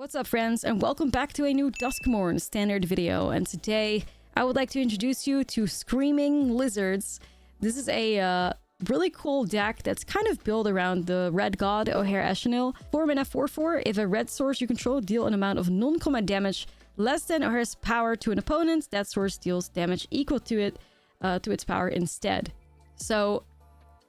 What's up, friends, and welcome back to a new Duskmourn standard video. And today I would like to introduce you to Screaming Lizards. This is a really cool deck that's kind of built around the red god ashlizzlle. 4 mana 4/4. If a red source you control deal an amount of non-combat damage less than O'Hare's power to an opponent, that source deals damage equal to it to its power instead. So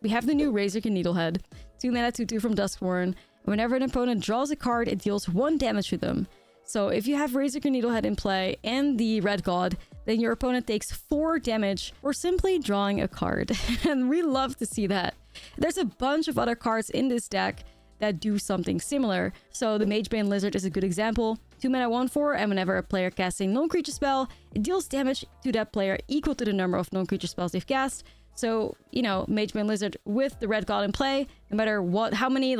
we have the new Razorkin Needlehead, 2 mana 2/2 from Duskmourn. Whenever an opponent draws a card, it deals 1 damage to them. So if you have Razorkin Needlehead in play and the Red God, then your opponent takes 4 damage for simply drawing a card. And we love to see that. There's a bunch of other cards in this deck that do something similar. So the Magebane Lizard is a good example. 2 mana 1/4, and whenever a player casts a non-creature spell, it deals damage to that player equal to the number of non-creature spells they've cast. So, you know, Magebane Lizard with the Red God in play, no matter how many,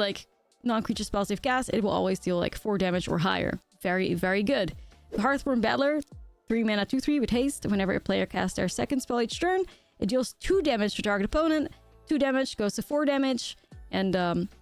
non-creature spells they've cast, it will always deal 4 damage or higher. Very, very good. The Hearthborn Battler, 3 mana 2/3 with haste. Whenever a player casts their second spell each turn, it deals 2 damage to target opponent. 2 damage goes to 4 damage, and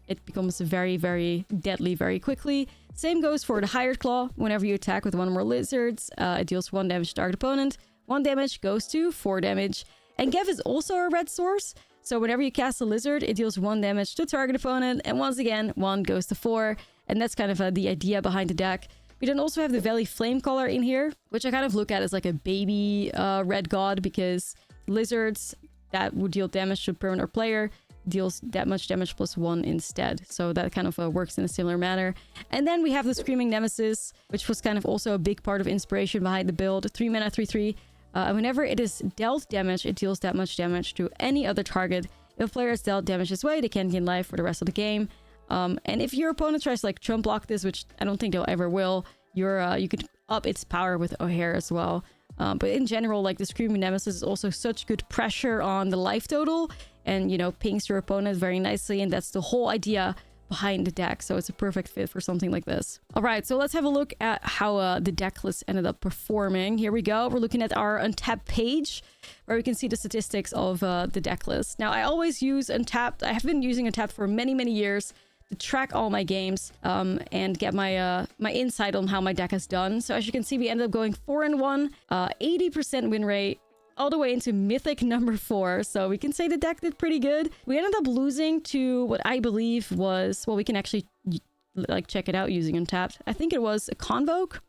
it becomes very, very deadly very quickly. Same goes for the Hired Claw. Whenever you attack with one or more lizards, it deals 1 damage to target opponent. 1 damage goes to 4 damage. And Gev is also a red source. So whenever you cast a lizard, it deals 1 damage to target opponent, and once again, 1 goes to 4, and that's kind of the idea behind the deck. We then also have the Valley Flamecaller in here, which I kind of look at as like a baby red god, because lizards that would deal damage to a permanent or player deals that much damage plus 1 instead. So that kind of works in a similar manner. And then we have the Screaming Nemesis, which was kind of also a big part of inspiration behind the build. 3 mana 3/3. And whenever it is dealt damage, it deals that much damage to any other target. If a player is dealt damage this way, they can't gain life for the rest of the game. And if your opponent tries to trump block this, which I don't think they'll ever will, you could up its power with O'Hare as well. But in general, the Screaming Nemesis is also such good pressure on the life total, and pings your opponent very nicely, and that's the whole idea behind the deck, so it's a perfect fit for something like this. All right, so let's have a look at how the deck list ended up performing. Here we go. We're looking at our Untapped page, where we can see the statistics of the deck list. Now, I always use Untapped. I have been using Untapped for many, many years to track all my games and get my my insight on how my deck has done. So as you can see, we ended up going 4-1, 80% win rate, all the way into Mythic number 4. So we can say the deck did pretty good. We ended up losing to what I believe was, well, we can actually check it out using Untapped. I think it was a Convoke.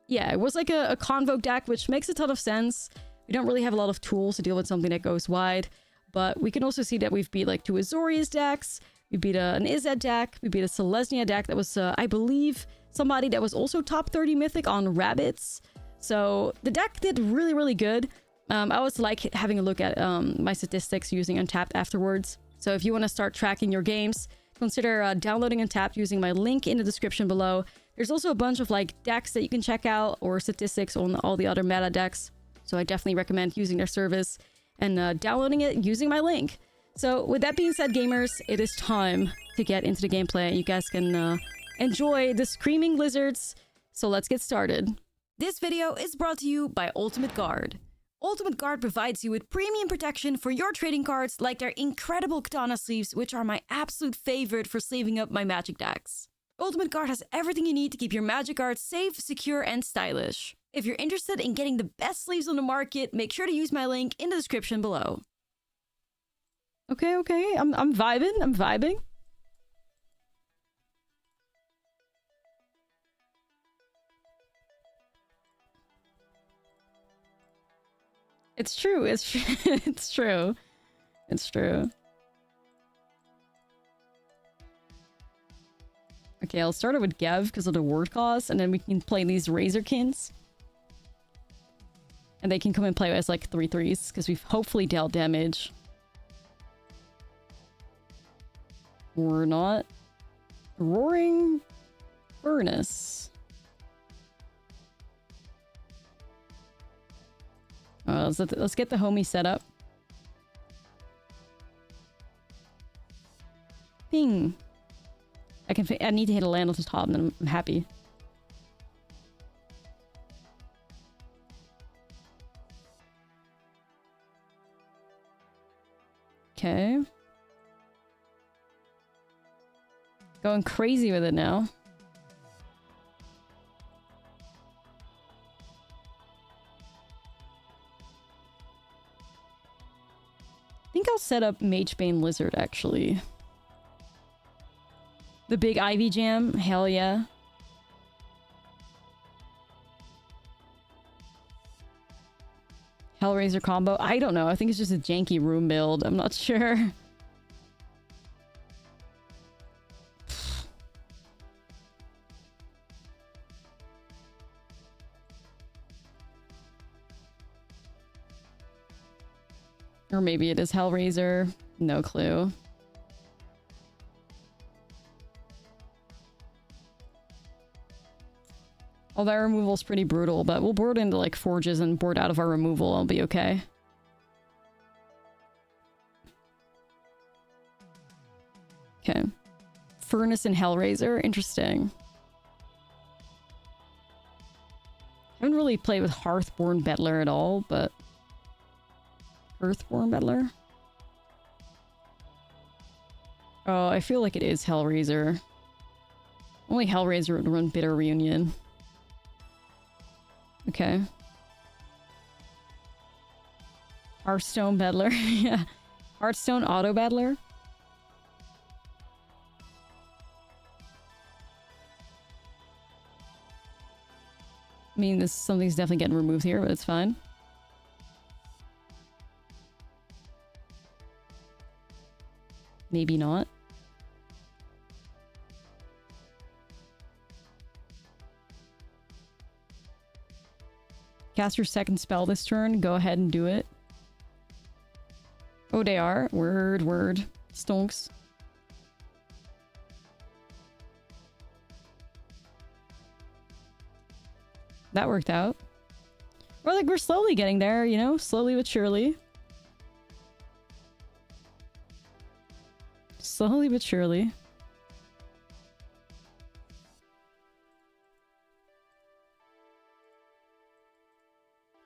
Yeah, it was a Convoke deck, which makes a ton of sense. We don't really have a lot of tools to deal with something that goes wide, but we can also see that we've beat 2 Azorius decks. We beat an Izzet deck. We beat a Selesnya deck that was, I believe, somebody that was also top 30 Mythic on Rabbits. So the deck did really, really good. I always like having a look at my statistics using Untapped afterwards. So if you want to start tracking your games, consider downloading Untapped using my link in the description below. There's also a bunch of decks that you can check out, or statistics on all the other meta decks. So I definitely recommend using their service and downloading it using my link. So with that being said, gamers, it is time to get into the gameplay. You guys can enjoy the Screaming Lizards. So let's get started. This video is brought to you by Ultimate Guard. Ultimate Guard provides you with premium protection for your trading cards, like their incredible katana sleeves, which are my absolute favorite for sleeving up my magic decks. Ultimate Guard has everything you need to keep your magic cards safe, secure, and stylish. If you're interested in getting the best sleeves on the market, make sure to use my link in the description below. Okay, I'm vibing. It's true. It's true. Okay, I'll start it with Gev because of the word cost, and then we can play these Razorkins. And they can come and play as 3/3s because we've hopefully dealt damage. Or not. Roaring Furnace. Let's get the homie set up. Ping. I need to hit a land on the top, and then I'm happy. Okay. Going crazy with it now. set up Magebane Lizard, actually. The big Ivy Jam? Hell yeah. Hellraiser combo? I don't know. I think it's just a janky room build. I'm not sure. Or maybe it is Hellraiser. No clue. Although our removal is pretty brutal, but we'll board into like forges and board out of our removal. I'll be okay. Okay. Furnace and Hellraiser. Interesting. Haven't really played with Hearthborn Bettler at all, but... Earthborn Bettler? Oh, I feel like it is Hellraiser. Only Hellraiser would run Bitter Reunion. Okay. Hearthstone Bettler. Yeah. Hearthstone Auto Bettler. I mean, something's definitely getting removed here, but it's fine. Maybe not. Cast your second spell this turn. Go ahead and do it. Oh, they are. Word, word. Stonks. That worked out. Or like we're slowly getting there, you know? Slowly but surely. Slowly but surely.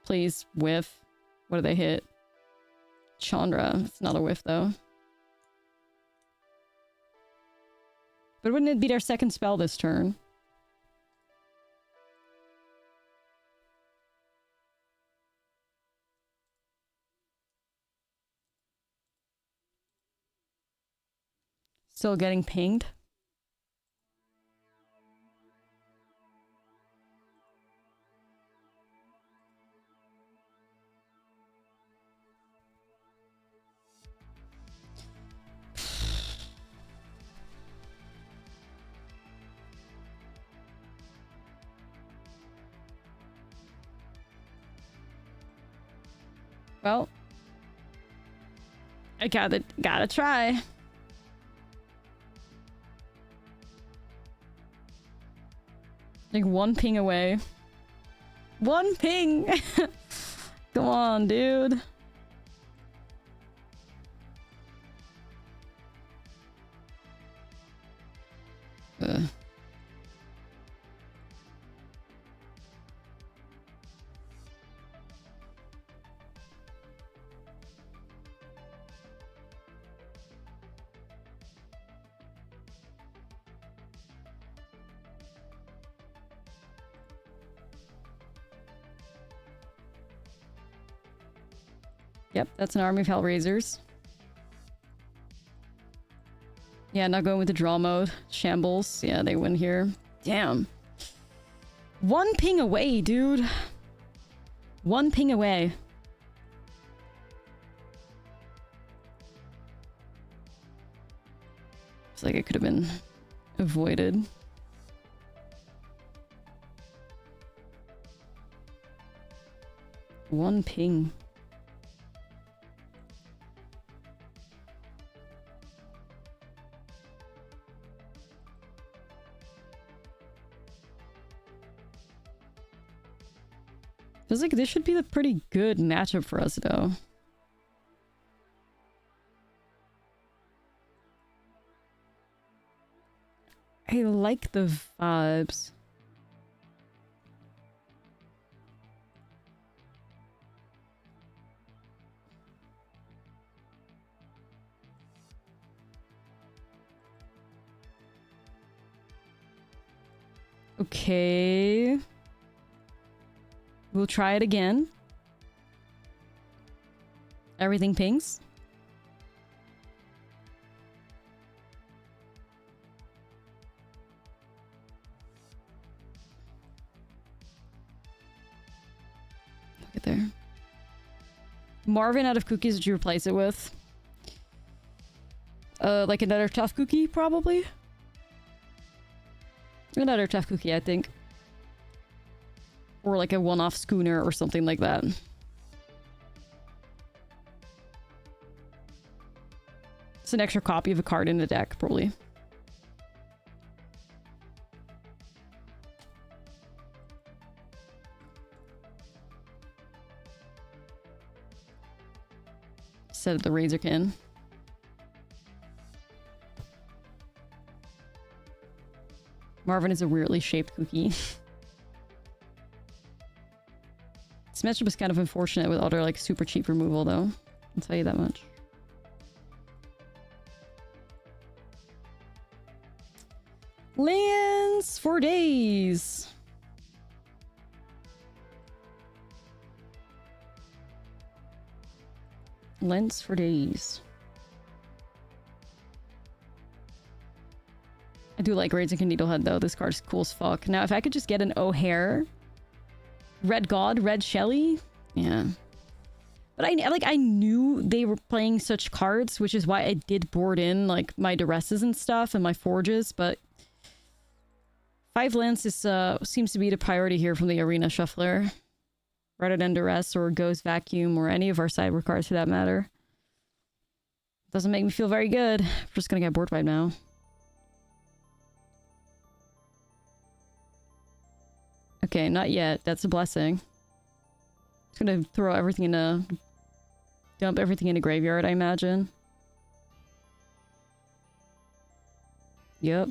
Please, whiff. What do they hit? Chandra. It's not a whiff, though. But wouldn't it be their second spell this turn? Still getting pinged? Well, I gotta try. Like one ping away. One ping! Come on, dude. Ugh. Yep, that's an army of Hellraisers. Yeah, not going with the draw mode. Shambles. Yeah, they win here. Damn. One ping away, dude. One ping away. It's like it could have been avoided. One ping. Feels like this should be a pretty good matchup for us, though. I like the vibes. Okay. We'll try it again. Everything pings. there. Marvin out of cookies, would you replace it with? Like another tough cookie, probably? Another tough cookie, I think. Or like a one-off schooner or something like that. It's an extra copy of a card in the deck, probably. Set up the Razorkin. Marvin is a weirdly shaped cookie. This matchup is kind of unfortunate with other like super cheap removal though. I'll tell you that much. Lands for days. Lands for days. I do like Razorkin Needlehead though. This card is cool as fuck. Now if I could just get an O'Hare, Red God, Red Shelly, yeah. But I knew they were playing such cards, which is why I did board in like my Duresses and stuff and my Forges. But 5 lands is seems to be the priority here from the Arena Shuffler, rather than Duress or Ghost Vacuum or any of our sideboard cards for that matter. Doesn't make me feel very good. I'm just gonna get board wiped now. Okay, not yet. That's a blessing. Just gonna throw everything in a... dump everything in a graveyard, I imagine. Yep.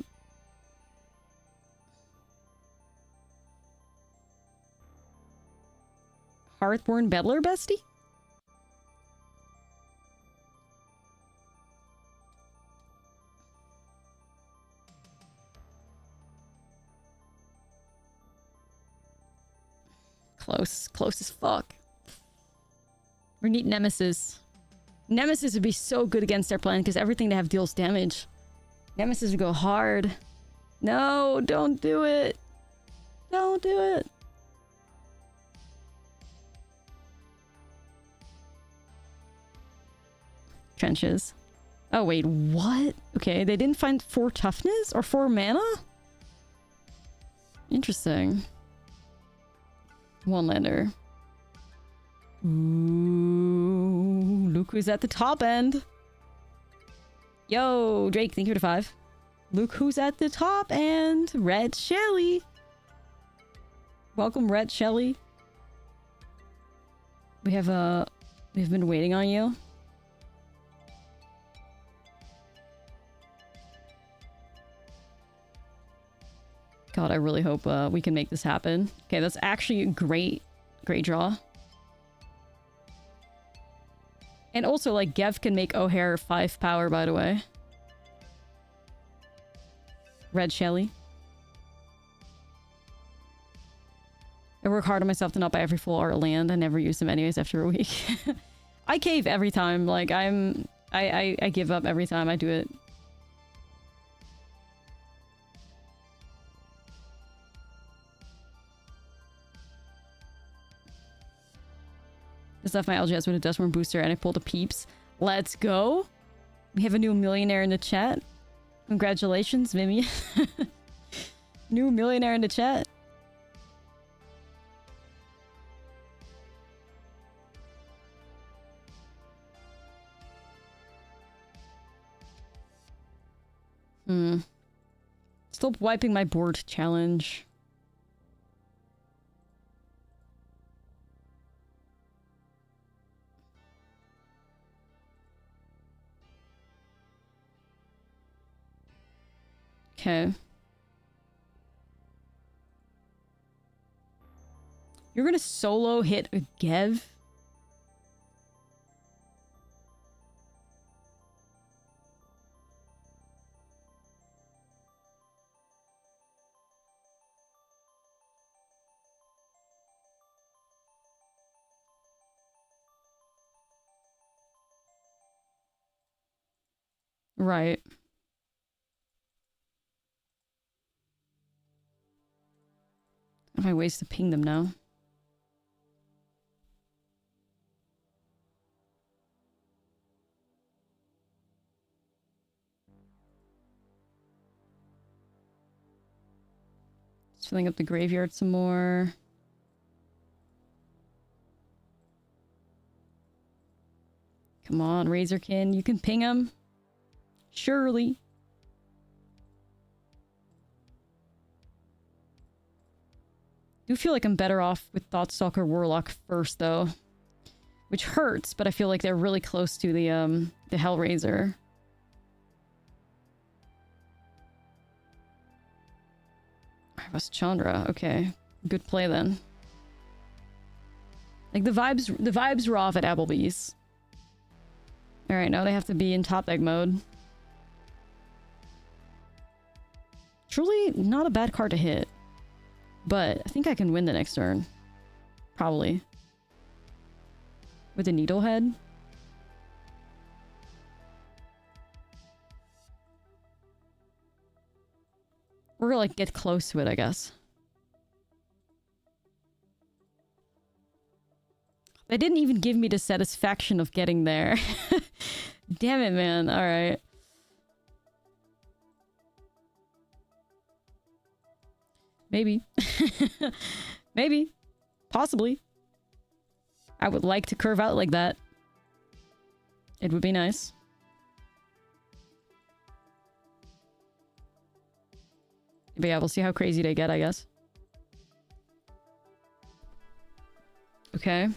Hearthborn Beddler, bestie? Close. Close as fuck. We need Nemesis. Nemesis would be so good against their plan because everything they have deals damage. Nemesis would go hard. No, don't do it. Don't do it. Trenches. Oh, wait, what? Okay, they didn't find 4 toughness or 4 mana? Interesting. 1 lander. Ooh, look who's at the top end. Yo, Drake, thank you for the 5. Look who's at the top end. Red Shelly. Welcome, Red Shelly. We've been waiting on you. God, I really hope we can make this happen. Okay, that's actually a great draw. And also, like, Gev can make O'Hare 5 power, by the way. Red Shelly. I work hard on myself to not buy every full art land. I never use them anyways after a week. I cave every time. Like, I give up every time I do it. Just left my LGS with a Duskmourn booster and I pulled a peeps. Let's go! We have a new millionaire in the chat. Congratulations, Mimi. New millionaire in the chat. Stop wiping my board challenge. Okay. You're gonna solo hit a Gev? Right. I have ways to ping them now. Just filling up the graveyard some more. Come on, Razorkin, you can ping him. Surely. Do feel like I'm better off with Thoughtstalker Warlock first, though. Which hurts, but I feel like they're really close to the Hellraiser. That's Chandra. Okay. Good play, then. Like, the vibes were off at Applebee's. Alright, now they have to be in top deck mode. Truly not a bad card to hit. But I think I can win the next turn. Probably. With the Needlehead. We're gonna, like, get close to it, I guess. They didn't even give me the satisfaction of getting there. Damn it, man. Alright. Maybe. Maybe. Possibly. I would like to curve out like that. It would be nice. But yeah, we'll see how crazy they get, I guess. Okay.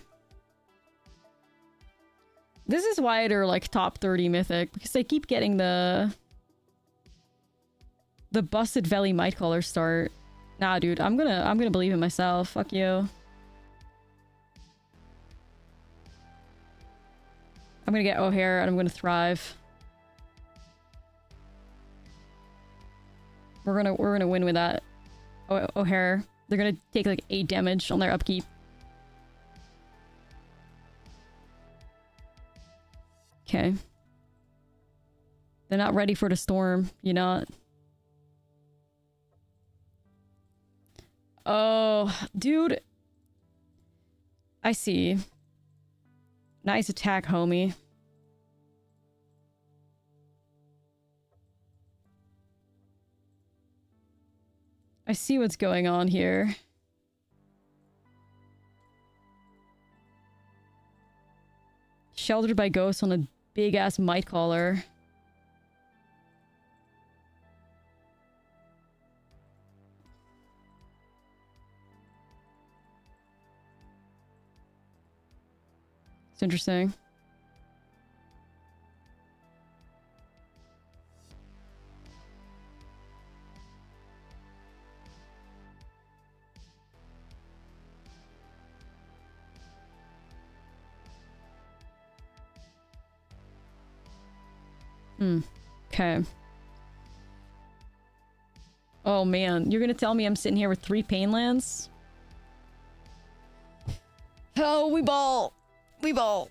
This is why they're like top 30 Mythic, because they keep getting the Busted Valley Mightcaller start. Nah, dude, I'm gonna believe in myself. Fuck you. I'm gonna get O'Hare and I'm gonna thrive. We're gonna win with that. O'Hare. They're gonna take like 8 damage on their upkeep. Okay. They're not ready for the storm. You're not. Oh, dude. I see. Nice attack, homie. I see what's going on here. Sheltered by ghosts on a big-ass Mightcaller. It's interesting. Okay. Oh man, you're gonna tell me I'm sitting here with 3 pain lands? Oh, we ball! We ball!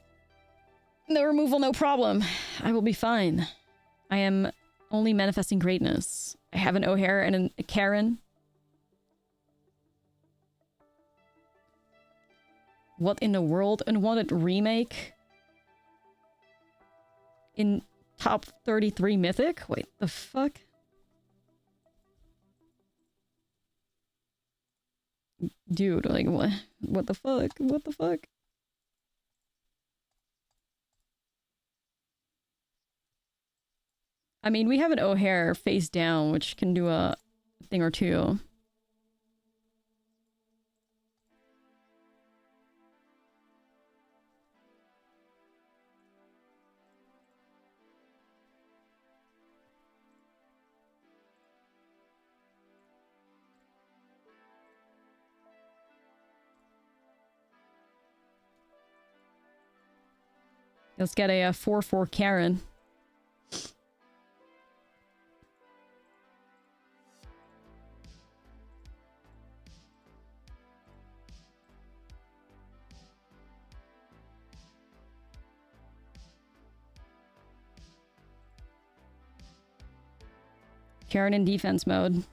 No removal, no problem. I will be fine. I am only manifesting greatness. I have an O'Hare and a Karen. What in the world? Unwanted remake? In top 33 Mythic? Wait, the fuck? Dude, like, what? What the fuck? What the fuck? I mean, we have an O'Hare face down, which can do a thing or two. Let's get a 4/4 Karen. Karen in defense mode.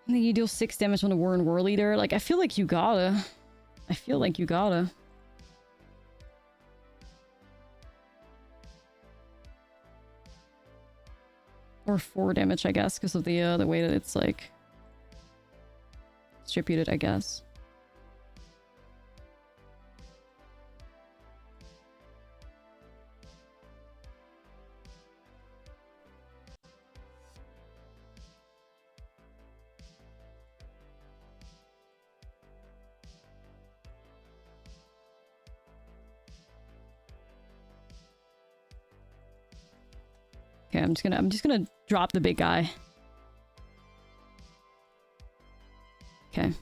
I think you deal 6 damage on a Warren War Leader. Like, I feel like you gotta. I feel like you gotta. Or 4 damage, I guess, because of the way that it's like distributed, I guess. Okay, I'm just gonna drop the big guy. Okay.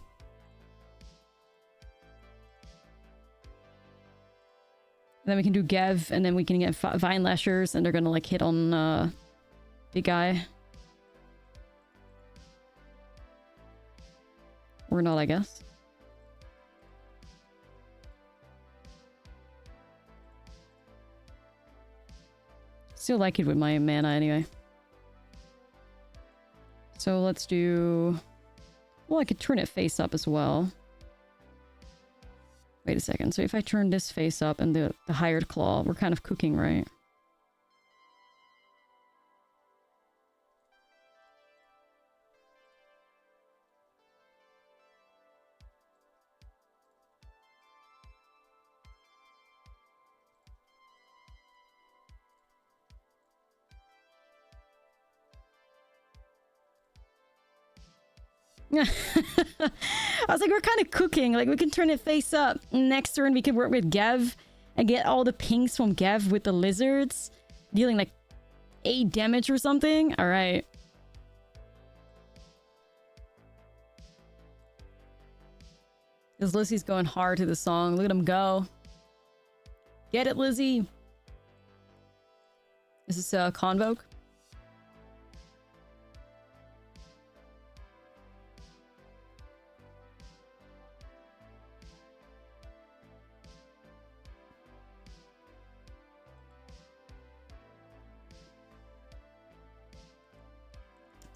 Then we can do Gev, and then we can get Vine Lashers, and they're gonna like hit on big guy. Or not, I guess. Still like it with my mana anyway. So let's do... Well, I could turn it face up as well. Wait a second. So if I turn this face up and the Hired Claw, we're kind of cooking, right? I was like, we're kind of cooking. Like, we can turn it face up. Next turn, we can work with Gev and get all the pings from Gev with the lizards, dealing like 8 damage or something. All right. Because Lizzie's going hard to the song. Look at him go. Get it, Lizzie. Is this Convoke?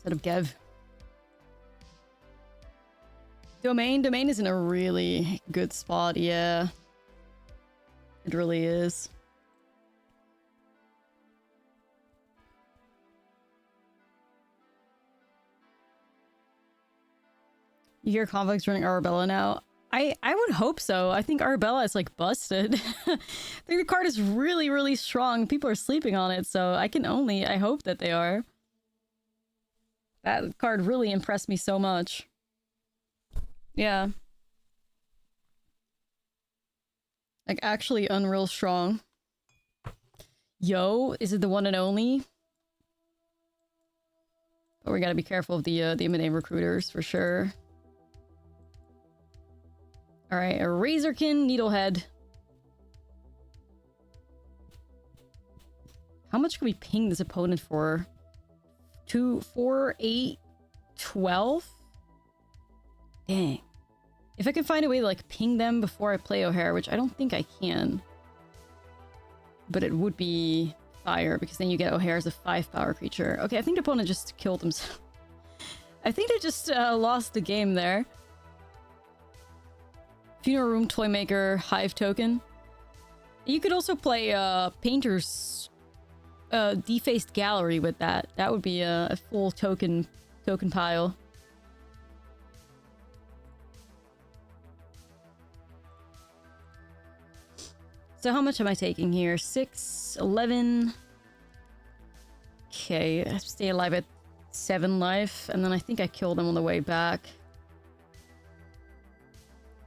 Instead of Gev. Domain is in a really good spot, yeah. It really is. You hear Convox running Arabella now? I would hope so. I think Arabella is like busted. I think the card is really, really strong. People are sleeping on it, so I hope that they are. That card really impressed me so much. Yeah. Like, actually unreal strong. Yo, is it the one and only? But we gotta be careful of the M&A recruiters, for sure. Alright, a Razorkin Needlehead. How much can we ping this opponent for? 2, 4, 8, 12? Dang. If I can find a way to like ping them before I play O'Hare, which I don't think I can. But it would be fire, because then you get O'Hare as a 5-power creature. Okay, I think the opponent just killed himself. I think they just lost the game there. Funeral Room, Toymaker, Hive Token. You could also play Painter's Defaced Gallery with that. That would be a full token pile. So how much am I taking here? 6, 11. Okay, I stay alive at 7 life, and then I think I kill them on the way back.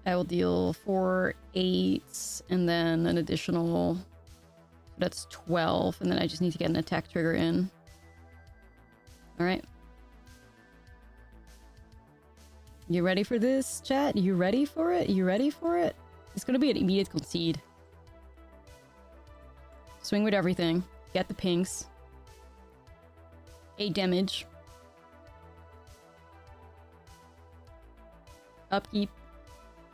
I will deal 4, 8, and then an additional... That's 12, and then I just need to get an attack trigger in. Alright. You ready for this, chat? You ready for it? You ready for it? It's gonna be an immediate concede. Swing with everything. Get the pinks. 8 damage. Upkeep.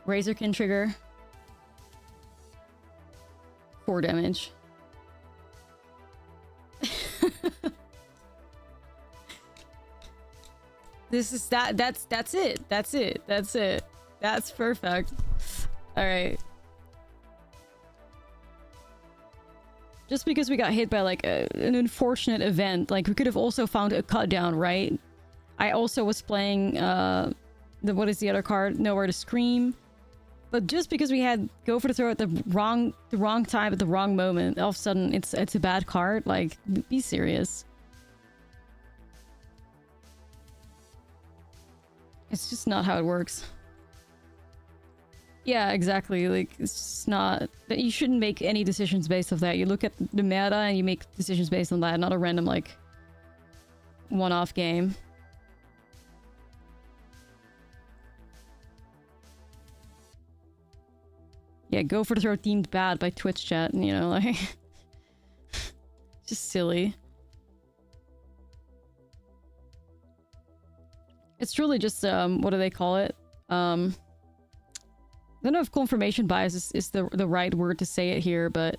Razorkin trigger. 4 damage. That's it. That's perfect. All right. just because we got hit by like an unfortunate event, like we could have also found a cut down, right? I also was playing what is the other card? Nowhere to Scream. But just because we had Go for the Throw at the wrong time at the wrong moment, all of a sudden it's a bad card. Like, be serious. It's just not how it works. Yeah, exactly. Like, it's just not... You shouldn't make any decisions based off that. You look at the meta and you make decisions based on that, not a random, like, one-off game. Yeah, Go for the Throw deemed bad by Twitch chat, you know, like... just silly. It's truly just, what do they call it? I don't know if confirmation bias is the right word to say it here, but...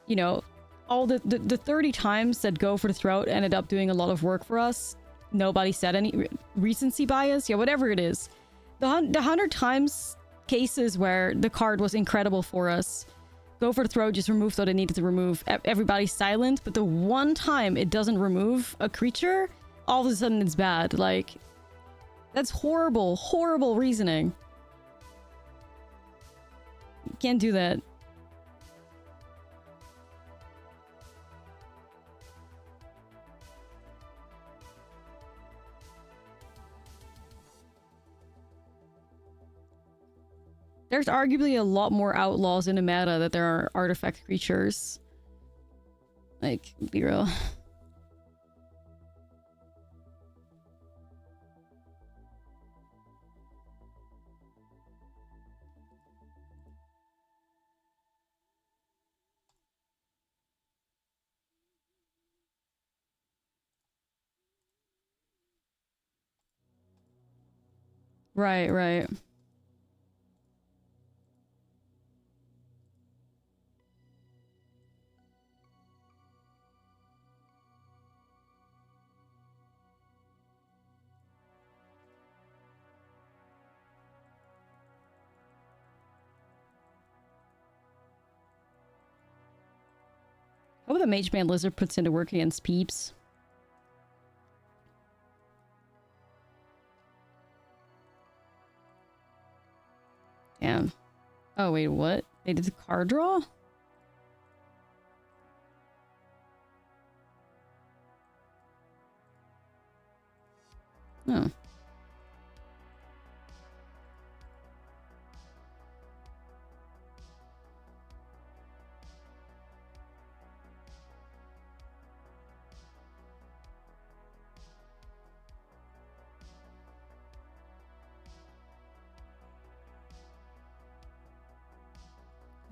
You know, all the 30 times that Go for the Throat ended up doing a lot of work for us, nobody said any... Recency bias? Yeah, whatever it is. The 100 times... cases where the card was incredible for us, Go for the Throat just removed what it needed to remove. Everybody's silent, but the one time it doesn't remove a creature, all of a sudden it's bad. Like, that's horrible, horrible reasoning. You can't do that. There's arguably a lot more outlaws in the meta that there are artifact creatures. Like, be real. Right, right. How about the Mage Man Lizard puts into work against Peeps? Damn. Oh, wait, what? They did the card draw? Oh.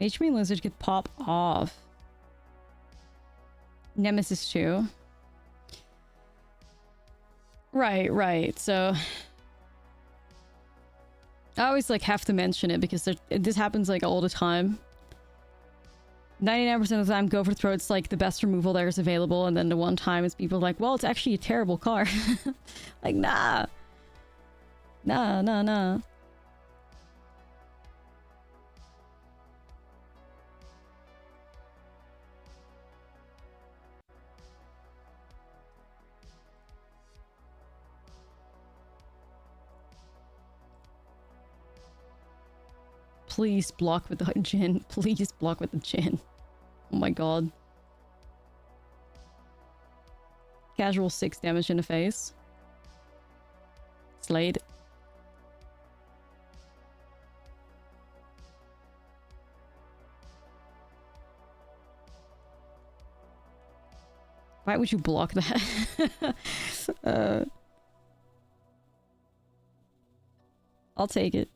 HP Lizard could pop off. Nemesis 2. Right, right. So I always like have to mention it because this happens like all the time. 99% of the time, Go for Throat's like the best removal there is available, and then the one time it's people like, well, it's actually a terrible card. Like, nah. Nah, nah, nah. Please block with the Jhin. Please block with the Jhin. Oh my god. Casual 6 damage in the face. Slade. Why would you block that? I'll take it.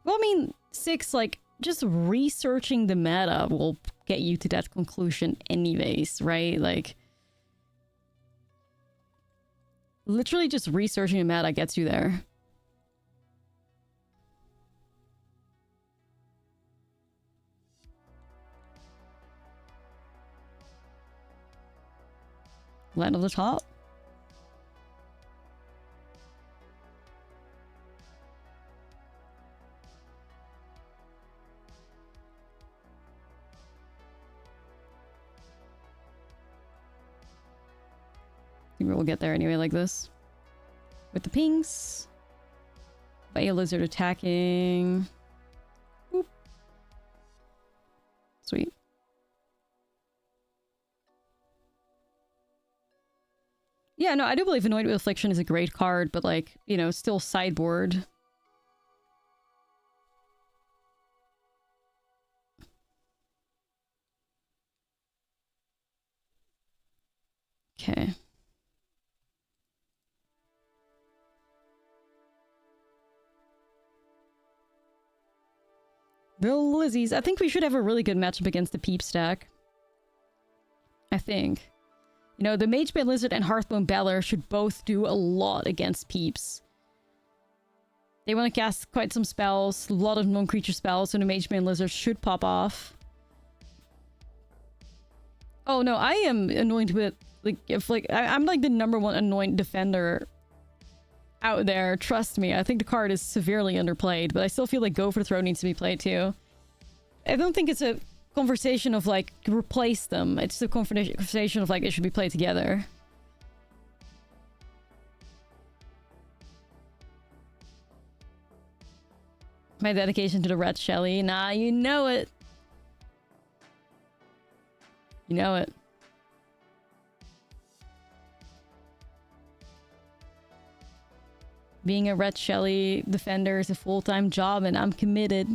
Well, I mean, 6, like, just researching the meta will get you to that conclusion anyways, right? Like, literally just researching the meta gets you there. Land on the top. we'll get there anyway like this. With the pings. Bay Lizard attacking. Boop. Sweet. Yeah, no, I do believe Annoyed with Affliction is a great card, but like, you know, still sideboard. Okay. The Lizzies. I think we should have a really good matchup against the Peep stack. I think. You know, the Magebane Lizard and Hearthbone Beller should both do a lot against Peeps. They want to cast quite some spells, a lot of non-creature spells, so the Magebane Lizard should pop off. Oh no, I am annoyed with, like, if like, I'm like the #1 annoyed defender out there. Trust me, I think the card is severely underplayed, but I still feel like Go for the Throat needs to be played too. I don't think it's a conversation of like replace them. It's the conversation of like it should be played together. My dedication to the Red Shelly. Nah, you know it. You know it. Being a Red Shelly defender is a full-time job and I'm committed.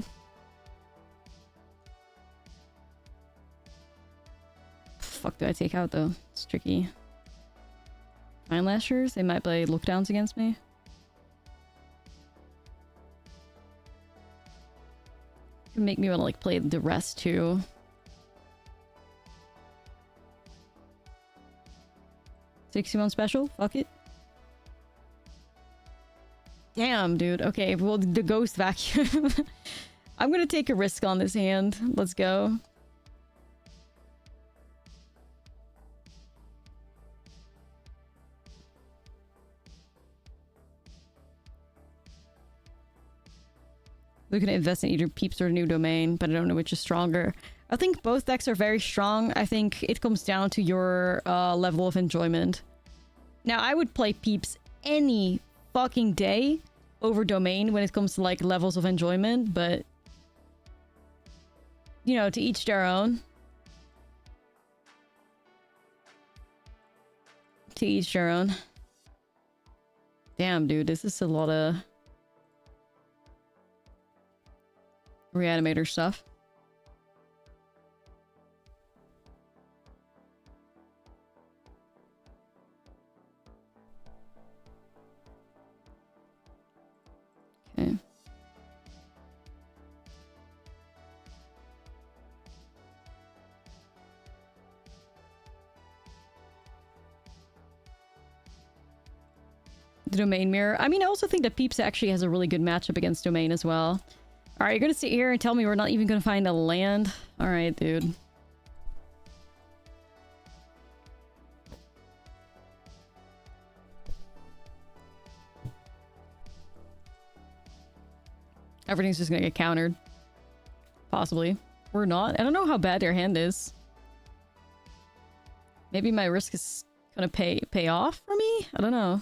Fuck do I take out though? It's tricky. Mind Lashers? They might play lookdowns against me. Can make me want to like play the rest too. $61 special? Fuck it. Damn, dude. Okay, well, the Ghost Vacuum. I'm gonna take a risk on this hand. Let's go. Looking to invest in either Peeps or New Domain, but I don't know which is stronger. I think both decks are very strong. I think it comes down to your level of enjoyment. Now, I would play Peeps any fucking day over Domain when it comes to like levels of enjoyment, but you know, to each their own. To each their own. Damn, dude, this is a lot of Reanimator stuff. Okay. The Domain Mirror. I mean, I also think that Peeps actually has a really good matchup against Domain as well. Alright, you're gonna sit here and tell me we're not even gonna find a land? Alright, dude. Everything's just gonna get countered. Possibly. Or not. I don't know how bad their hand is. Maybe my risk is gonna pay off for me? I don't know.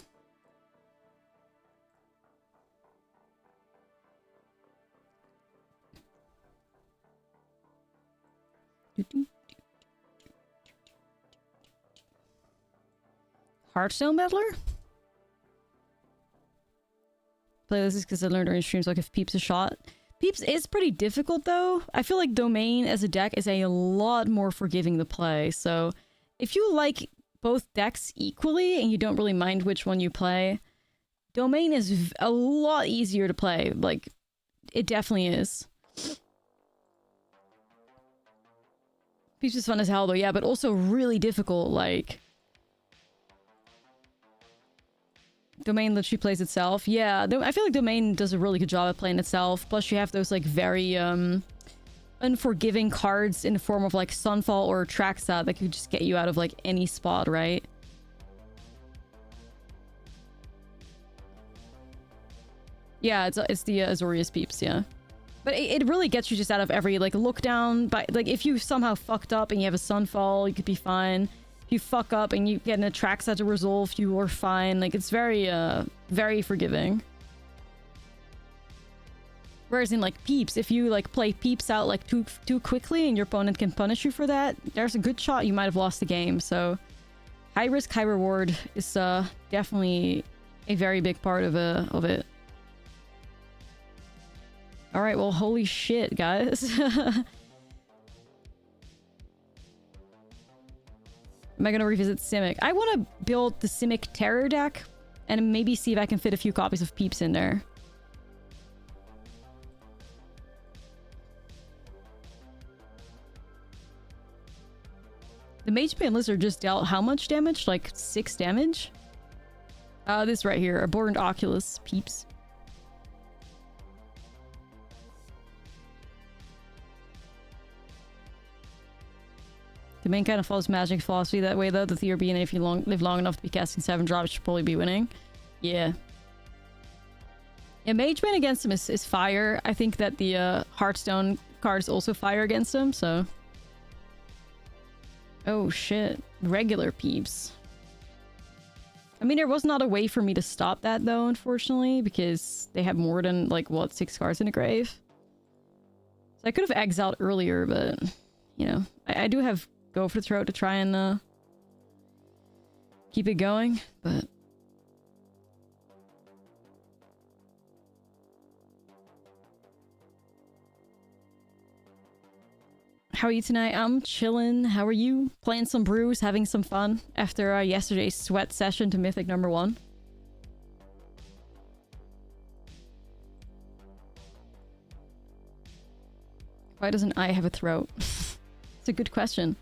Hearthstone Battler? Play this because I learned during streams like if Peeps a shot. Peeps is pretty difficult though. I feel like Domain as a deck is a lot more forgiving to play. So if you like both decks equally and you don't really mind which one you play, Domain is a lot easier to play. Like, it definitely is. Peeps is fun as hell though, yeah, but also really difficult, like... Domain literally plays itself. Yeah, I feel like Domain does a really good job at playing itself. Plus you have those like very unforgiving cards in the form of like Sunfall or Traxa that could just get you out of like any spot, right? Yeah, it's the Azorius Peeps, yeah. But it really gets you just out of every like look down. But like if you somehow fucked up and you have a Sunfall, you could be fine. If you fuck up and you get an Atraxa set to resolve, you are fine. Like, it's very, very forgiving. Whereas in, like, Peeps, if you, like, play Peeps out, like, too quickly and your opponent can punish you for that, there's a good shot you might have lost the game. So, high risk, high reward is, definitely a very big part of it. Alright, well, holy shit, guys. Am I going to revisit Simic? I want to build the Simic Terror deck and maybe see if I can fit a few copies of Peeps in there. The Magebane Lizard just dealt how much damage? Like 6 damage? This right here. Abhorrent Oculus Peeps. The main kind of follows Magic philosophy that way, though. The theory being if you live long enough to be casting 7 drops, you should probably be winning. Yeah. Yeah, Magebane against him is fire. I think that the Hearthstone cards also fire against him, so... Oh, shit. Regular Peeps. I mean, there was not a way for me to stop that, though, unfortunately, because they have more than, like, what, 6 cards in the grave? So I could have exiled earlier, but, you know, I do have Go for the Throat to try and keep it going, but how are you tonight? I'm chilling. How are you? Playing some brews, having some fun after yesterday's sweat session to Mythic #1. Why doesn't I have a throat? It's a good question.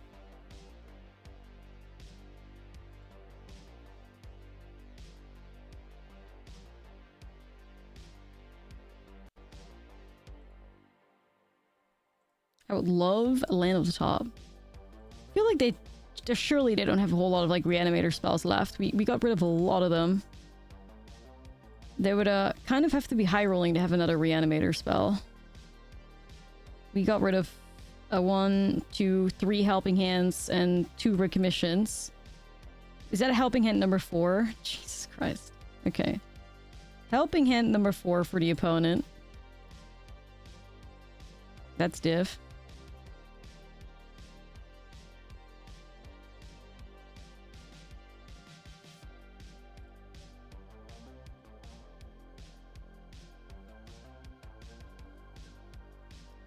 I would love Land of the Top. I feel like surely they don't have a whole lot of like reanimator spells left. We got rid of a lot of them. They would kind of have to be high rolling to have another reanimator spell. We got rid of 1, 2, 3 helping hands and 2 recommissions. Is that a helping hand number 4? Jesus Christ. Okay. Helping hand number 4 for the opponent. That's div.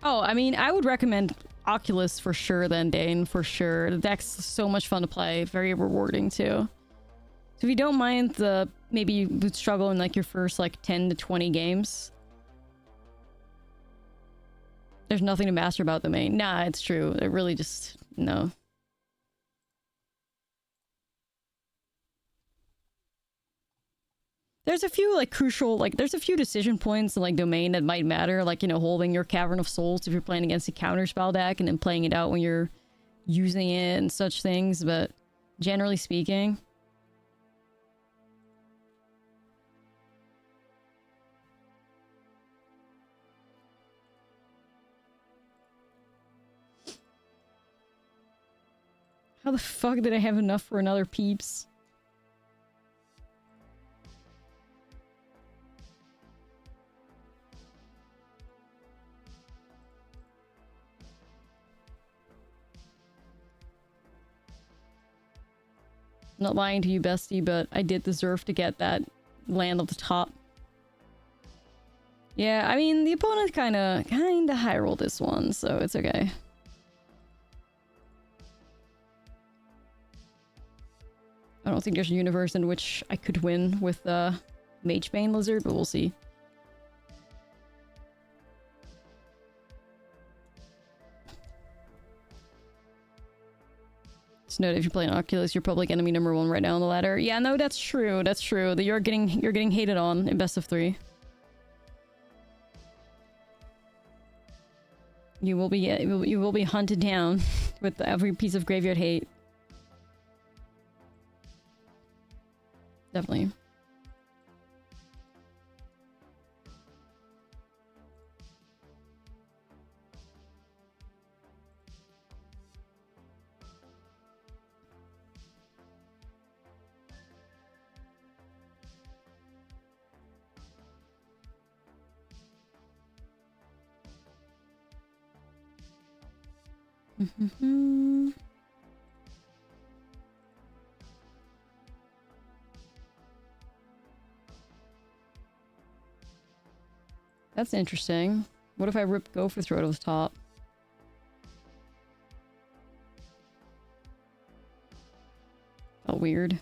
Oh, I mean, I would recommend Oculus for sure, then Dane for sure. The deck's so much fun to play, very rewarding too. So if you don't mind maybe you would struggle in like your first like 10 to 20 games. There's nothing to master about the main. Nah, it's true. It really just, no. There's a few, like, crucial, like, there's a few decision points in, like, domain that might matter. Like, you know, holding your Cavern of Souls if you're playing against a counterspell deck and then playing it out when you're using it and such things. But generally speaking... How the fuck did I have enough for another Peeps? Not lying to you, bestie, but I did deserve to get that Land of the Top. Yeah, I mean, the opponent kinda high rolled this one, so it's okay. I don't think there's a universe in which I could win with Magebane Lizard, but we'll see. Just note if you're playing Oculus, you're probably enemy #1 right now on the ladder. Yeah, no, that's true. That's true. That you're getting hated on in best of 3. You will be hunted down with every piece of graveyard hate. Definitely. That's interesting. What if I rip Gopher Throat off the top? Felt weird.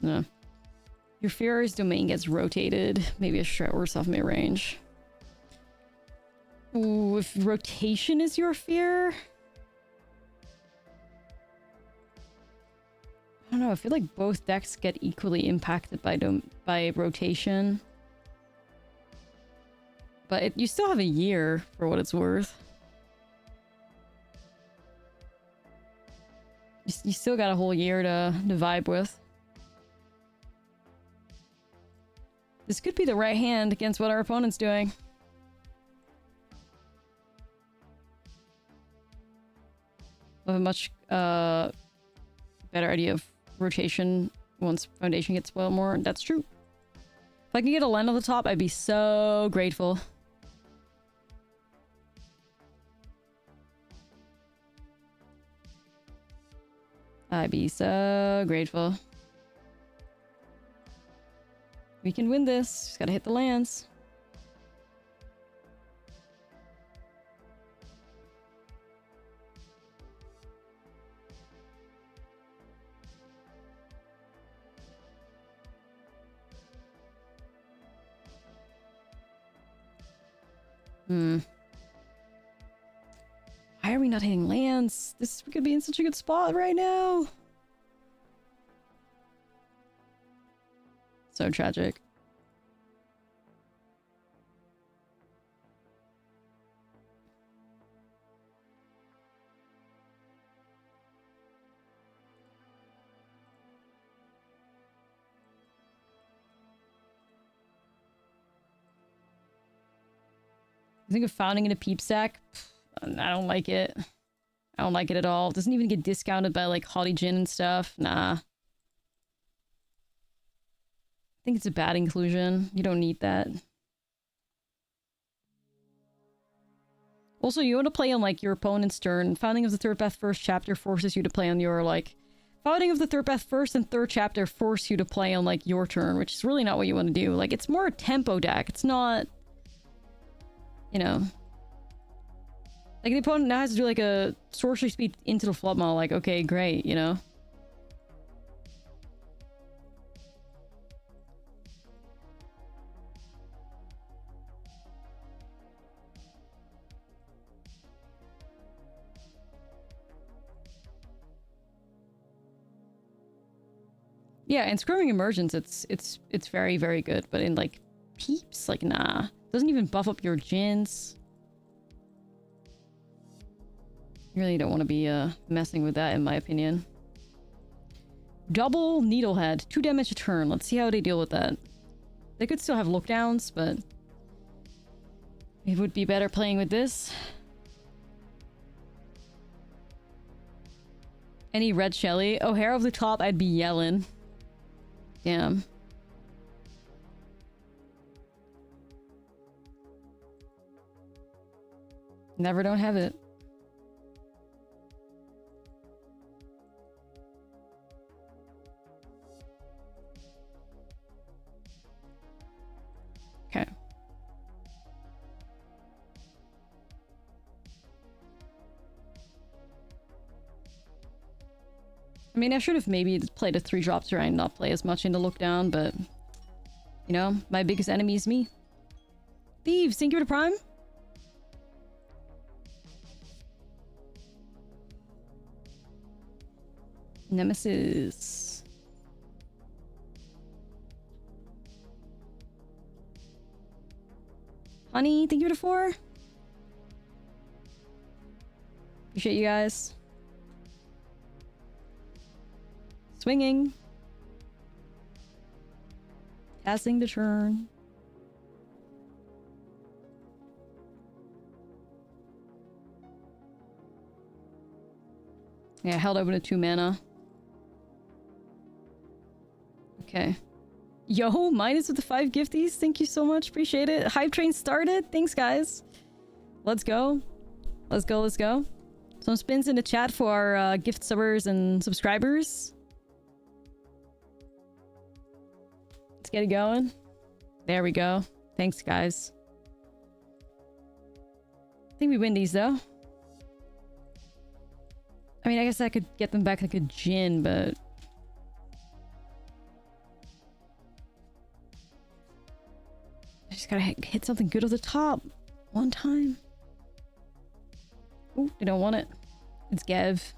No. Your Fury's domain gets rotated. Maybe a shred worse off mid-range. Ooh, if rotation is your fear? I don't know, I feel like both decks get equally impacted by rotation. But you still have a year, for what it's worth. You still got a whole year to vibe with. This could be the right hand against what our opponent's doing. We'll have a much better idea of rotation once Foundation gets spoiled more. That's true. If I could get a land on the top, I'd be so grateful. I'd be so grateful. We can win this. Just gotta hit the lands. Why are we not hitting lands? We could be in such a good spot right now. So tragic. I think of founding in a peep sack. I don't like it. I don't like it at all. It doesn't even get discounted by like Haughty Djinn and stuff. Nah. I think it's a bad inclusion. You don't need that. Also, you want to play on like your opponent's turn. Founding of the Third Path First chapter forces you to play on your like... Founding of the Third Path First and Third chapter force you to play on like your turn, which is really not what you want to do. Like, it's more a tempo deck. It's not... You know... Like, the opponent now has to do, like, a sorcery speed into the flop model. Like, okay, great, you know? Yeah, in Screaming Emergence, it's very, very good. But in, like, Peeps, like, nah. Doesn't even buff up your Djinns. You really don't want to be messing with that, in my opinion. Double Needlehead. 2 damage a turn. Let's see how they deal with that. They could still have lookdowns, but... it would be better playing with this. Any red Shelly? Oh, hair of the top, I'd be yelling. Damn. Never don't have it. Okay. I mean, I should have maybe played a 3-drop to try and not play as much into Lookdown, but... You know, my biggest enemy is me. Thieves, thank you for the Prime. Nemesis. Honey, thank you for the 4. Appreciate you guys. Swinging. Passing the turn. Yeah, held open to 2 mana. Okay. Yo, minus with the 5 gifties. Thank you so much. Appreciate it. Hype train started. Thanks, guys. Let's go. Let's go, let's go. Some spins in the chat for our gift subbers and subscribers. Let's get it going. There we go. Thanks, guys. I think we win these, though. I mean, I guess I could get them back like a Jin, but... I just gotta hit something good off the top. One time. Ooh, they don't want it. It's Gev.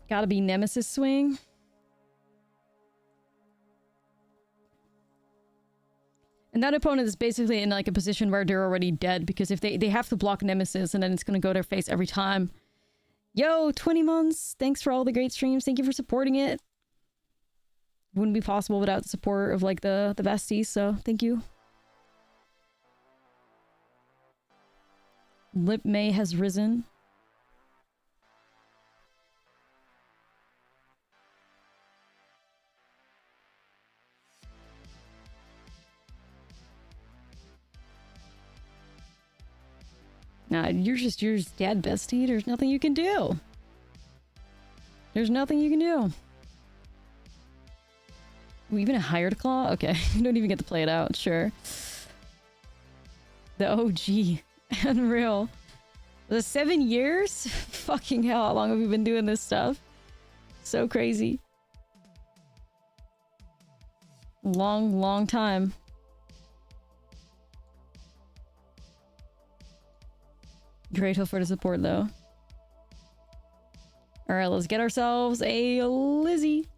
Gotta be Nemesis swing. And that opponent is basically in like a position where they're already dead, because if they have to block Nemesis and then it's gonna go their face every time. Yo, 20 months! Thanks for all the great streams. Thank you for supporting it. Wouldn't be possible without the support of like the besties, so thank you. Lip May has risen. Nah, you're just dead, bestie. There's nothing you can do. There's nothing you can do. Ooh, even a hired claw? Okay, you don't even get to play it out, sure. The OG. Unreal. The 7 years? Fucking hell, how long have we been doing this stuff? So crazy. Long, long time. Grateful for the support, though. Alright, let's get ourselves a Lizzie.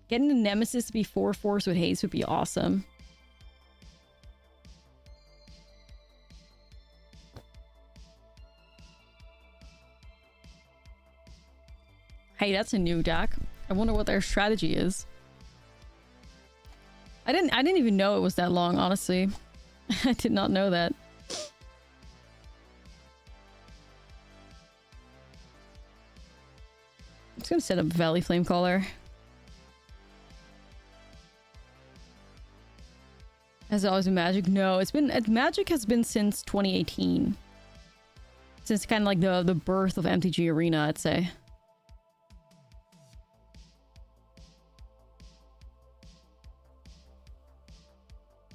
Getting the Nemesis to be 4/4 with haste would be awesome. Hey, that's a new deck. I wonder what their strategy is. I didn't even know it was that long, honestly. I did not know that. I'm just gonna set up Valley Flamecaller. Has it always been Magic? No, it's been... Magic has been since 2018. Since kind of like the birth of MTG Arena, I'd say.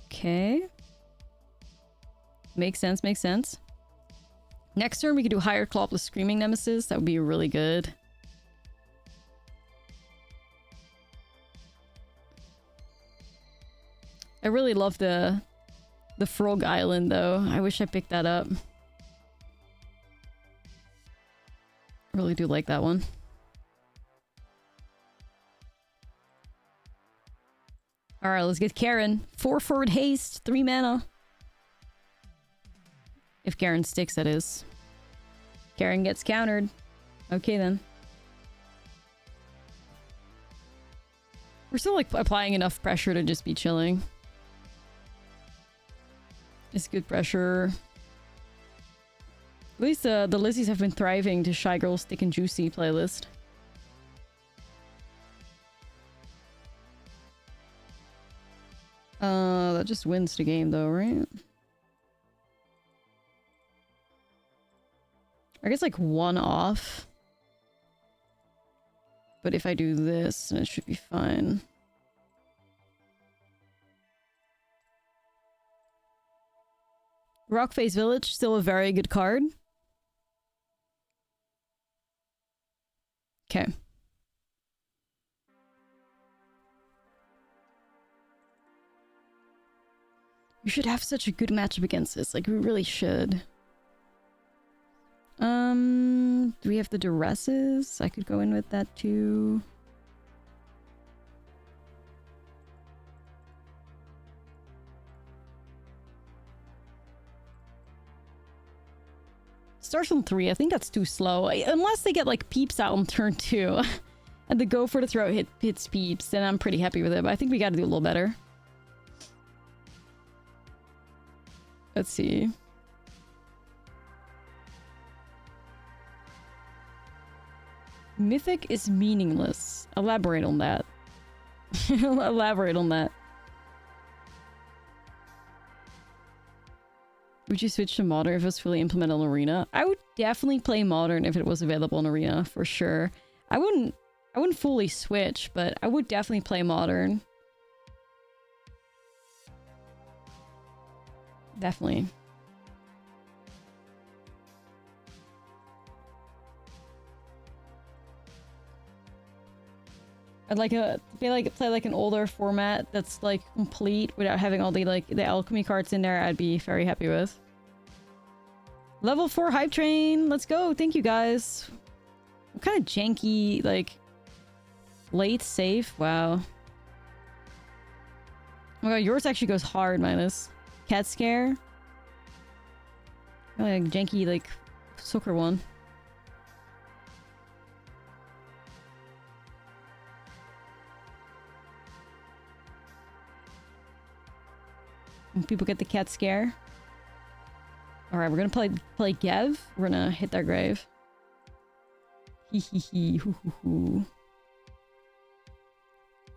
Okay. Makes sense, makes sense. Next turn we could do Higher Claw plus Screaming Nemesis. That would be really good. I really love the Frog Island, though. I wish I picked that up. Really do like that one. Alright, let's get Karen. 4 forward haste, 3 mana. If Karen sticks, that is. Karen gets countered. Okay, then. We're still, like, applying enough pressure to just be chilling. It's good pressure. At least the Lizzies have been thriving to Shy Girl's Thick and Juicy playlist. That just wins the game though, right? I guess like 1 off. But if I do this, then it should be fine. Rockface Village, still a very good card. Okay. We should have such a good matchup against this. Like, we really should. Do we have the Duresses? I could go in with that too. Starts on 3. I think that's too slow. Unless they get like Peeps out on turn 2. And the go for the throw hits Peeps, then I'm pretty happy with it. But I think we gotta do a little better. Let's see. Mythic is meaningless. Elaborate on that. Elaborate on that. Would you switch to Modern if it was fully implemented in Arena? I would definitely play Modern if it was available in Arena, for sure. I wouldn't fully switch, but I would definitely play Modern. Definitely. I'd like play like an older format that's like complete without having all the like the alchemy cards in there. I'd be very happy with. Level 4 hype train. Let's go. Thank you guys. What kind of janky like late safe? Wow. Oh my god, yours actually goes hard, minus. Cat scare. Like janky like soccer one. When people get the cat scare. Alright, we're gonna play Gev. We're gonna hit their grave. Hee hee hee. Hoo hoo hoo.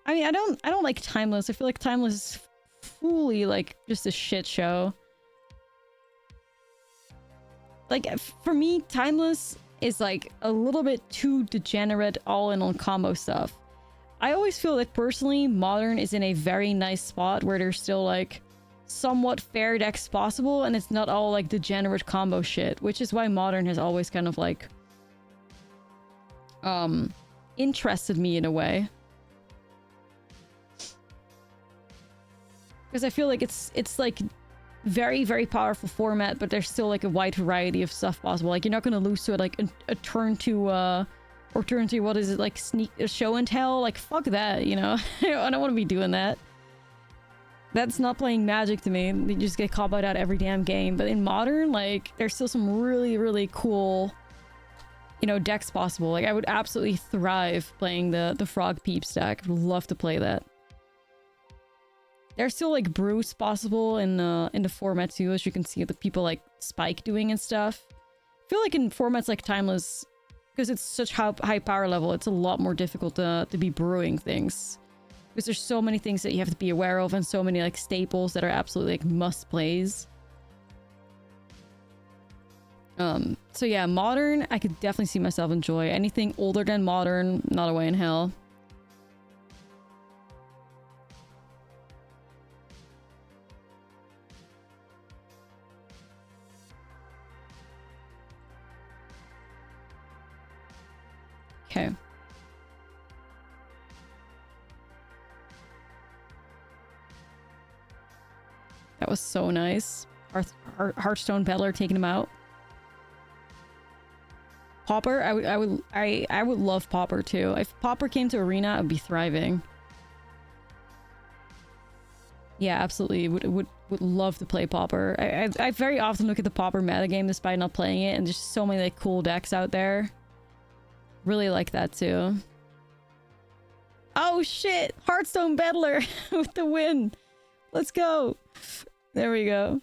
I mean, I don't like Timeless. I feel like Timeless is fully like just a shit show. Like for me, Timeless is like a little bit too degenerate all in on combo stuff. I always feel like personally, Modern is in a very nice spot where there's still like somewhat fair decks possible and it's not all like degenerate combo shit, which is why Modern has always kind of like interested me in a way. Because I feel like it's like very, very powerful format, but there's still like a wide variety of stuff possible. Like you're not gonna lose to it like a turn to or turn to, what is it, like show and tell? Like fuck that, you know? I don't want to be doing that. That's not playing Magic to me. You just get comboed out every damn game. But in Modern, like, there's still some really, really cool, you know, decks possible. Like, I would absolutely thrive playing the Frog Peeps deck. I would love to play that. There's still, like, brews possible in the format, too, as you can see the people, like, Spike doing and stuff. I feel like in formats like Timeless, because it's such high power level, it's a lot more difficult to be brewing things. Because there's so many things that you have to be aware of and so many like staples that are absolutely like must plays. So yeah, Modern, I could definitely see myself enjoy. Anything older than Modern, not a way in hell. Okay. That was so nice. Hearthstone Battler taking him out. Pauper, I would love Pauper too. If Pauper came to Arena, I'd be thriving. Yeah, absolutely. Would love to play Pauper. I very often look at the Pauper metagame despite not playing it, and there's so many like cool decks out there. Really like that too. Oh shit! Hearthstone Battler with the win. Let's go. There we go.